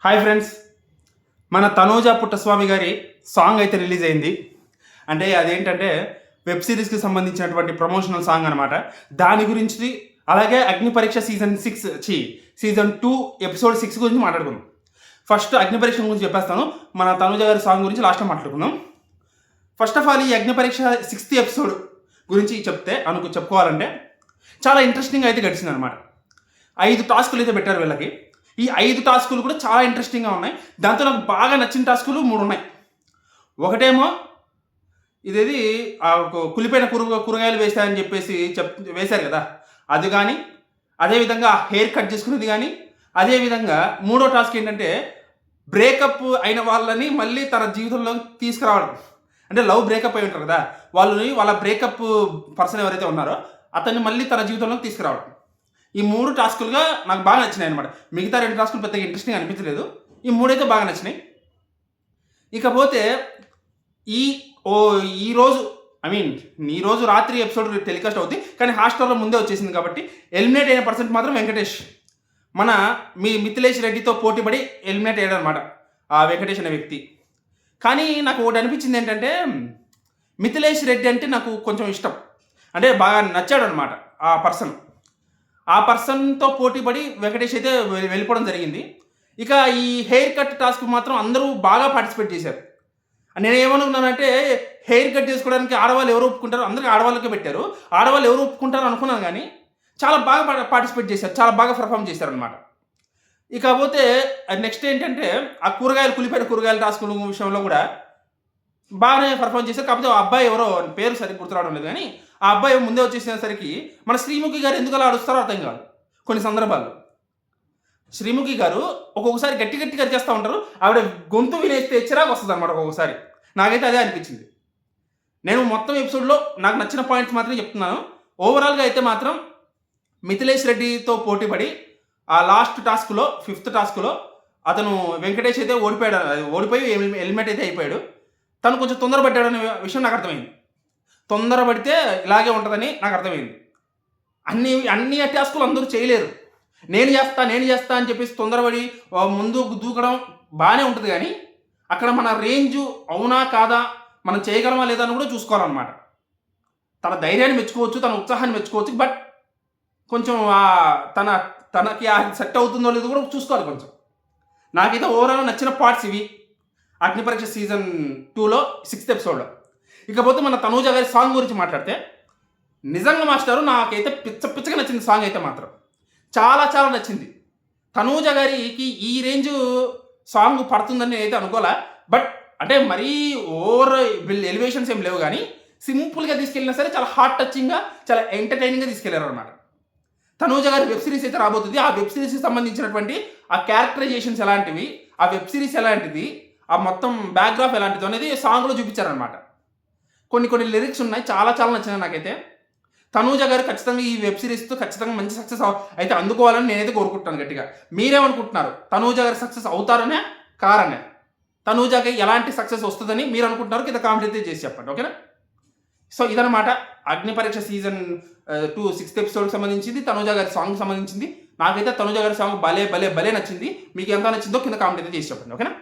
Hi friends, మన తనూజ పుట్టస్వామి గారి song అయితే రిలీజ్ అయింది. అంటే అదేంటంటే వెబ్ సిరీస్కి సంబంధించినటువంటి ప్రమోషనల్ సాంగ్ అనమాట. దాని గురించి అలాగే అగ్ని పరీక్ష సీజన్ 2 ఎపిసోడ్ 6 గురించి మాట్లాడుకుందాం. ఫస్ట్ అగ్ని పరీక్ష గురించి చెప్పేస్తాను. మన తనూజ గారి సాంగ్ గురించి లాస్ట్లో మాట్లాడుకుందాం. ఫస్ట్ ఆఫ్ ఆల్ ఈ అగ్ని పరీక్ష 6th ఎపిసోడ్ గురించి చెప్పుకోవాలంటే చాలా ఇంట్రెస్టింగ్ అయితే గడిచింది అనమాట. 5 టాస్కులు అయితే పెట్టారు వీళ్ళకి. ఈ 5 టాస్కులు కూడా చాలా ఇంట్రెస్టింగ్గా ఉన్నాయి. దాంతో నాకు బాగా నచ్చిన టాస్కులు 3 ఉన్నాయి. ఒకటేమో ఇదేది కులిపోయిన కూరగాయలు వేసాయని చెప్పేసి వేశారు కదా, అది కానీ, అదేవిధంగా హెయిర్ కట్ చేసుకునేది కానీ, అదేవిధంగా మూడో టాస్క్ ఏంటంటే బ్రేకప్ అయిన వాళ్ళని మళ్ళీ తన జీవితంలో తీసుకురావడం. అంటే లవ్ బ్రేకప్ అయి ఉంటారు కదా, వాళ్ళ బ్రేకప్ పర్సన్ ఎవరైతే ఉన్నారో అతన్ని మళ్ళీ తన జీవితంలోకి తీసుకురావడం. ఈ 3 టాస్కులుగా నాకు బాగా నచ్చినాయి అనమాట. మిగతా 2 టాస్కులు పెద్దగా ఇంట్రెస్టింగ్ అనిపించలేదు. ఈ 3 అయితే బాగా నచ్చినాయి. ఇకపోతే ఈ రోజు రాత్రి ఎపిసోడ్ టెలికాస్ట్ అవుతుంది, కానీ హాట్‌స్టార్లో ముందే వచ్చేసింది కాబట్టి ఎలిమినేట్ అయిన పర్సెంట్ మాత్రం వెంకటేష్. మన మిథిలేష్ రెడ్డితో పోటీపడి ఎలిమినేట్ అయ్యాడు అనమాట ఆ వెంకటేష్ అనే వ్యక్తి. కానీ నాకు ఒకటి అనిపించింది ఏంటంటే, మిథిలేష్ రెడ్డి అంటే నాకు కొంచెం ఇష్టం, అంటే బాగా నచ్చాడు అనమాట ఆ పర్సన్తో పోటీపడి వెంకటేష్ అయితే వెళ్ళిపోవడం జరిగింది. ఇక ఈ హెయిర్ కట్ టాస్క్ మాత్రం అందరూ బాగా పార్టిసిపేట్ చేశారు. నేను ఏమనుకున్నానంటే, హెయిర్ కట్ చేసుకోవడానికి ఆడవాళ్ళు ఎవరు ఒప్పుకుంటారు, అందరికీ ఆడవాళ్ళకే పెట్టారు, ఆడవాళ్ళు ఎవరు ఒప్పుకుంటారు అనుకున్నాను. కానీ చాలా బాగా పార్టిసిపేట్ చేశారు, చాలా బాగా పర్ఫామ్ చేశారనమాట. ఇకపోతే నెక్స్ట్ ఏంటంటే, ఆ కులిపోయిన కూరగాయల టాస్క్ విషయంలో కూడా బాగానే పర్ఫామ్ చేశారు. కాకపోతే ఆ అబ్బాయి ఎవరో పేరు సరిగ్గా గుర్తురావడం లేదు, కానీ ఆ అబ్బాయి ముందే వచ్చేసేసరికి మన శ్రీముఖి గారు ఎందుకు అలా అడుస్తారో అర్థం కాదు. కొన్ని సందర్భాల్లో శ్రీముఖి గారు ఒక్కొక్కసారి గట్టిగా చేస్తూ ఉంటారు. ఆవిడ గొంతు వినేస్తే చిరాకు వస్తుంది అనమాట ఒక్కొక్కసారి. నాకైతే అదే అనిపించింది. నేను మొత్తం ఎపిసోడ్లో నాకు నచ్చిన పాయింట్స్ మాత్రమే చెప్తున్నాను. ఓవరాల్గా అయితే మాత్రం మిథిలేష్ రెడ్డితో పోటీపడి ఆ లాస్ట్ టాస్క్లో 5th టాస్క్లో అతను వెంకటేష్ అయితే ఓడిపోయి ఎలిమినేట్ అయితే అయిపోయాడు. తను కొంచెం తొందరపడ్డాడనే విషయం నాకు అర్థమైంది. తొందరపడితే ఇలాగే ఉంటుందని నాకు అర్థమైంది. అన్ని టాస్కులు అందరూ చేయలేరు. నేను చేస్తా అని చెప్పేసి తొందరపడి ముందుకు దూకడం బాగానే ఉంటుంది, కానీ అక్కడ మన రేంజు అవునా కాదా, మనం చేయగలమా లేదా అని కూడా చూసుకోవాలన్నమాట. తన ధైర్యాన్ని మెచ్చుకోవచ్చు, తన ఉత్సాహాన్ని మెచ్చుకోవచ్చు, బట్ కొంచెం తనకి సెట్ అవుతుందో లేదో కూడా చూసుకోవాలి కొంచెం. నాకైతే ఓవరాల్ నచ్చిన పార్ట్స్ ఇవి అగ్ని పరీక్ష సీజన్ 2లో 6th ఎపిసోడ్లో. ఇకపోతే మన తనూజ గారి సాంగ్ గురించి మాట్లాడితే, నిజంగా మాస్టారు నాకైతే పిచ్చగా నచ్చింది. సాంగ్ అయితే మాత్రం చాలా నచ్చింది. తనూజ గారికి ఈ రేంజ్ సాంగ్ పడుతుందని నేనైతే అనుకోలే. బట్ అంటే మరీ ఓవర్ ఎలివేషన్స్ ఏం లేవు, కానీ సింపుల్గా తీసుకెళ్ళినా సరే చాలా హార్ట్ టచింగ్గా, చాలా ఎంటర్టైనింగ్గా తీసుకెళ్లారు అనమాట. తనూజ గారి వెబ్ సిరీస్ అయితే రాబోతుంది. ఆ వెబ్ సిరీస్కి సంబంధించినటువంటి ఆ క్యారెక్టరైజేషన్స్ ఎలాంటివి, ఆ వెబ్ సిరీస్ ఎలాంటిది, ఆ మొత్తం బ్యాక్గ్రాఫ్ ఎలాంటిది అనేది సాంగ్లో చూపించారనమాట. కొన్ని లిరిక్స్ ఉన్నాయి, చాలా నచ్చినాయి నాకైతే. తనూజ గారు ఖచ్చితంగా ఈ వెబ్ సిరీస్తో ఖచ్చితంగా మంచి సక్సెస్ అయితే అందుకోవాలని నేనైతే కోరుకుంటున్నాను గట్టిగా. మీరేమనుకుంటున్నారు? తనూజ గారు సక్సెస్ అవుతారనే కారనే, తనూజకి ఎలాంటి సక్సెస్ వస్తుందని మీరు అనుకుంటున్నారు? కింద కామెంట్ అయితే చేసి చెప్పండి, ఓకేనా? సో ఇదనమాట అగ్ని పరీక్ష సీజన్ 2 6th ఎపిసోడ్కి సంబంధించింది, తనూజ గారి సాంగ్కి సంబంధించింది. నాకైతే తనూజ గారి సాంగ్ భలే నచ్చింది. మీకు ఎంత నచ్చిందో కింద కామెంట్ అయితే చేసి చెప్పండి, ఓకేనా?